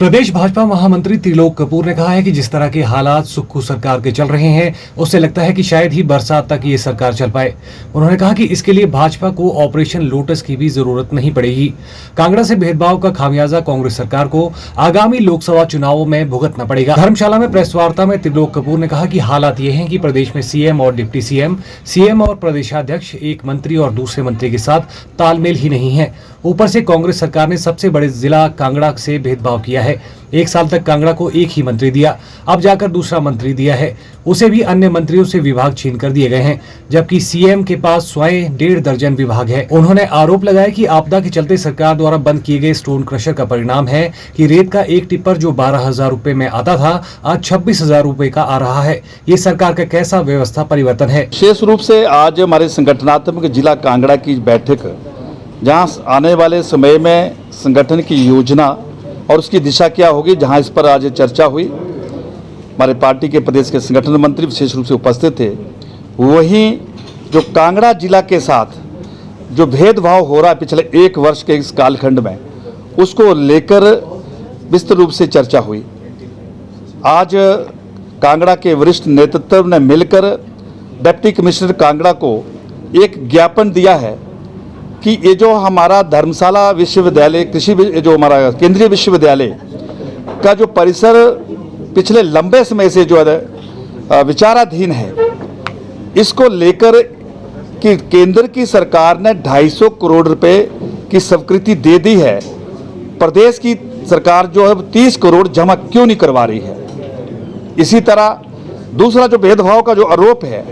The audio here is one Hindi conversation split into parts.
प्रदेश भाजपा महामंत्री त्रिलोक कपूर ने कहा है कि जिस तरह के हालात सुक्खू सरकार के चल रहे हैं उससे लगता है कि शायद ही बरसात तक ये सरकार चल पाए। उन्होंने कहा कि इसके लिए भाजपा को ऑपरेशन लोटस की भी जरूरत नहीं पड़ेगी। कांगड़ा से भेदभाव का खामियाजा कांग्रेस सरकार को आगामी लोकसभा चुनावों में भुगतना पड़ेगा। धर्मशाला में प्रेस वार्ता में त्रिलोक कपूर ने कहा कि हालात ये हैं कि प्रदेश में सीएम और डिप्टी सीएम और प्रदेशाध्यक्ष एक मंत्री और दूसरे मंत्री के साथ तालमेल ही नहीं है। ऊपर से कांग्रेस सरकार ने सबसे बड़े जिला कांगड़ा से भेदभाव किया है। एक साल तक कांगड़ा को एक ही मंत्री दिया, अब जाकर दूसरा मंत्री दिया है, उसे भी अन्य मंत्रियों से विभाग छीन कर दिए गए हैं, जबकि सीएम के पास स्वयं 1.5 दर्जन विभाग है। उन्होंने आरोप लगाया कि आपदा के चलते सरकार द्वारा बंद किए गए स्टोन क्रशर का परिणाम है कि रेत का एक टिप्पर जो 12,000 रुपए में आता था आज 26,000 रुपए का आ रहा है। ये सरकार का कैसा व्यवस्था परिवर्तन है। विशेष रूप से आज हमारे संगठनात्मक जिला कांगड़ा की बैठक, जहां आने वाले समय में संगठन की योजना और उसकी दिशा क्या होगी, जहां इस पर आज चर्चा हुई। हमारे पार्टी के प्रदेश के संगठन मंत्री विशेष रूप से उपस्थित थे। वहीं जो कांगड़ा जिला के साथ जो भेदभाव हो रहा है पिछले 1 वर्ष के इस कालखंड में, उसको लेकर विस्तृत रूप से चर्चा हुई। आज कांगड़ा के वरिष्ठ नेतृत्व ने मिलकर डिप्टी कमिश्नर कांगड़ा को एक ज्ञापन दिया है कि ये जो हमारा धर्मशाला विश्वविद्यालय जो हमारा केंद्रीय विश्वविद्यालय का जो परिसर पिछले लंबे समय से जो है विचाराधीन है, इसको लेकर कि केंद्र की सरकार ने 250 करोड़ रुपए की स्वीकृति दे दी है, प्रदेश की सरकार जो है 30 करोड़ जमा क्यों नहीं करवा रही है। इसी तरह दूसरा जो भेदभाव का जो आरोप है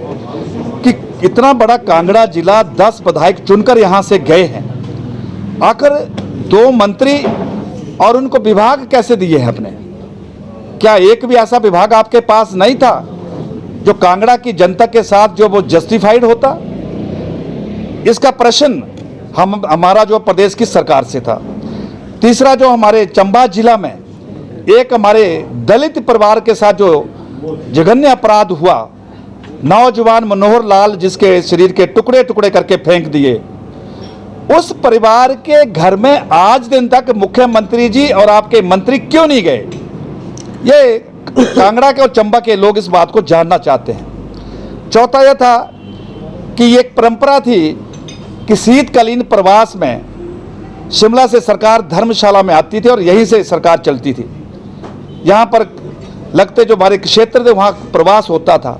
कि इतना बड़ा कांगड़ा जिला 10 विधायक चुनकर यहां से गए हैं, आखिर 2 मंत्री और उनको विभाग कैसे दिए हैं अपने? क्या एक भी ऐसा विभाग आपके पास नहीं था जो कांगड़ा की जनता के साथ जो वो जस्टिफाइड होता? इसका प्रश्न हमारा जो प्रदेश की सरकार से था। तीसरा जो हमारे चंबा जिला में एक हमारे दलित परिवार के साथ जो जघन्य अपराध हुआ, नौजवान मनोहर लाल जिसके शरीर के टुकड़े टुकड़े करके फेंक दिए, उस परिवार के घर में आज दिन तक मुख्यमंत्री जी और आपके मंत्री क्यों नहीं गए? ये कांगड़ा के और चंबा के लोग इस बात को जानना चाहते हैं। चौथा यह था कि एक परंपरा थी कि शीतकालीन प्रवास में शिमला से सरकार धर्मशाला में आती थी और यहीं से सरकार चलती थी। यहाँ पर लगते जो हमारे क्षेत्र थे वहाँ प्रवास होता था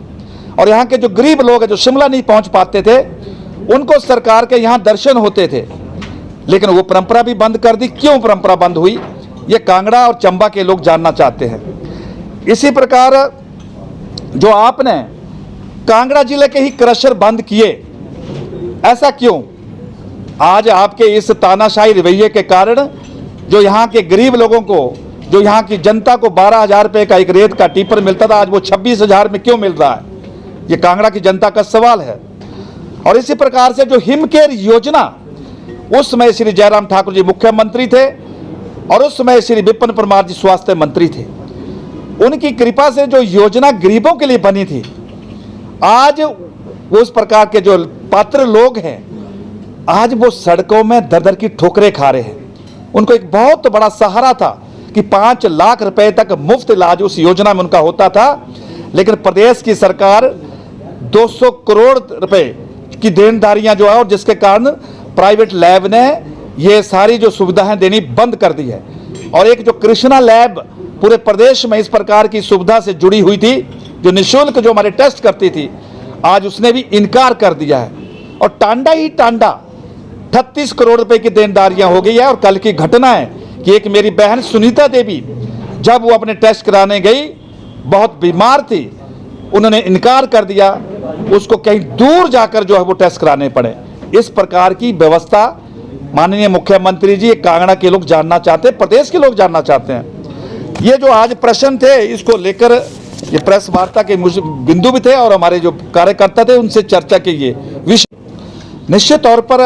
और यहाँ के जो गरीब लोग हैं जो शिमला नहीं पहुँच पाते थे, उनको सरकार के यहाँ दर्शन होते थे। लेकिन वो परंपरा भी बंद कर दी। क्यों परंपरा बंद हुई, ये कांगड़ा और चंबा के लोग जानना चाहते हैं। इसी प्रकार जो आपने कांगड़ा जिले के ही क्रशर बंद किए, ऐसा क्यों? आज आपके इस तानाशाही रवैये के कारण जो यहाँ के गरीब लोगों को, जो यहाँ की जनता को 12,000 रुपये का एक रेत का टिप्पर मिलता था, आज वो 26,000 में क्यों मिल रहा है? ये कांगड़ा की जनता का सवाल है। और इसी प्रकार से जो हिमकेयर योजना, उस समय श्री जयराम ठाकुर जी मुख्यमंत्री थे और उस समय श्री विपिन परमार जी स्वास्थ्य मंत्री थे। उनकी कृपा से जो योजना गरीबों के लिए बनी थी, आज उस प्रकार के जो पात्र लोग हैं, आज वो सड़कों में दर दर की ठोकरें खा रहे हैं। उनको एक बहुत बड़ा सहारा था कि 5 लाख रुपए तक मुफ्त इलाज उस योजना में उनका होता था, लेकिन प्रदेश की सरकार 200 करोड़ रुपए की देनदारियां जो है, और जिसके कारण प्राइवेट लैब ने ये सारी जो सुविधाएं देनी बंद कर दी है। और एक जो कृष्णा लैब पूरे प्रदेश में इस प्रकार की सुविधा से जुड़ी हुई थी, जो निःशुल्क जो हमारे टेस्ट करती थी, आज उसने भी इनकार कर दिया है। और टांडा ही टांडा 38 करोड़ रुपए की देनदारियां हो गई है। और कल की घटना है कि एक मेरी बहन सुनीता देवी, जब वो अपने टेस्ट कराने गई, बहुत बीमार थी, उन्होंने इनकार कर दिया, उसको कहीं दूर जाकर जो है वो टेस्ट कराने पड़े। इस प्रकार की व्यवस्था माननीय मुख्यमंत्री जी, कांगड़ा के लोग जानना चाहते हैं, प्रदेश के लोग जानना चाहते हैं। ये जो आज प्रश्न थे, इसको लेकर ये प्रेस वार्ता के बिंदु भी थे और हमारे जो कार्यकर्ता थे उनसे चर्चा की ये विषय। निश्चित तौर पर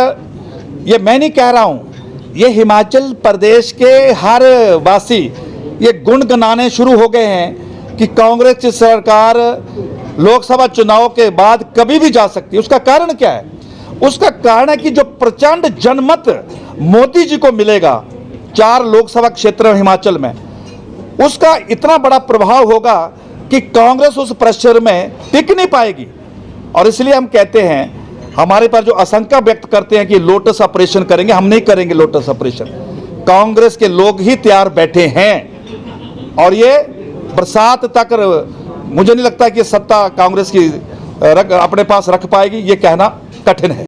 ये मैं नहीं कह रहा हूँ, ये हिमाचल प्रदेश के हर वासी ये गुणगुनाने शुरू हो गए हैं कि कांग्रेस की सरकार लोकसभा चुनाव के बाद कभी भी जा सकती है। उसका कारण क्या है? उसका कारण है कि जो प्रचंड जनमत मोदी जी को मिलेगा 4 लोकसभा क्षेत्र हिमाचल में, उसका इतना बड़ा प्रभाव होगा कि कांग्रेस उस प्रेशर में टिक नहीं पाएगी। और इसलिए हम कहते हैं, हमारे पर जो आशंका व्यक्त करते हैं कि लोटस ऑपरेशन करेंगे, हम नहीं करेंगे लोटस ऑपरेशन। कांग्रेस के लोग ही तैयार बैठे हैं और ये बरसात तक मुझे नहीं लगता कि सत्ता कांग्रेस की अपने पास रख पाएगी, ये कहना कठिन है।